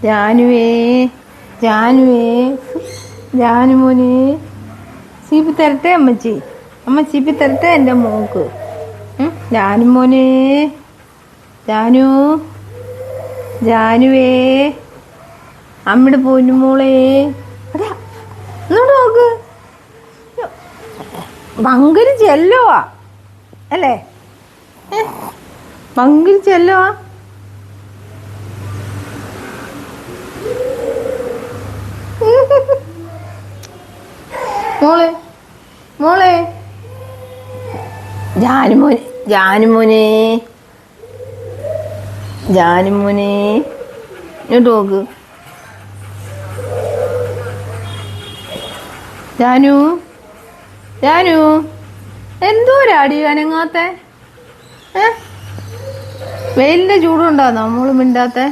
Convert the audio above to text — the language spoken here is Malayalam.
ജാനുവേ ജാനുവേ ജാനുമോനെ ചീപ്പി തരട്ടെ അമ്മച്ചി. അമ്മ ചീപ്പി തരട്ടെ എൻ്റെ മോക്ക്. ജാനുമോനെ ജാനു ജാനുവേ അമ്മയുടെ പൊന്നുമോളെ. അതാ ഇങ്ങോട്ട് നോക്ക്. ഭങ്കര ചെല്ലുവാ അല്ലേ? ഭങ്കര ചെല്ലുവാ. മോളെ മോളെ ജാനുമോനെ ജാനുമോനെ ജാനുമോനെ ഇങ്ങോട്ട് നോക്ക്. ജാനു ജാനു എന്തോരാടി അനങ്ങാത്തെ? വെയിലിൻ്റെ ചൂടുണ്ടോ നമ്മൾ മിണ്ടാത്തെ?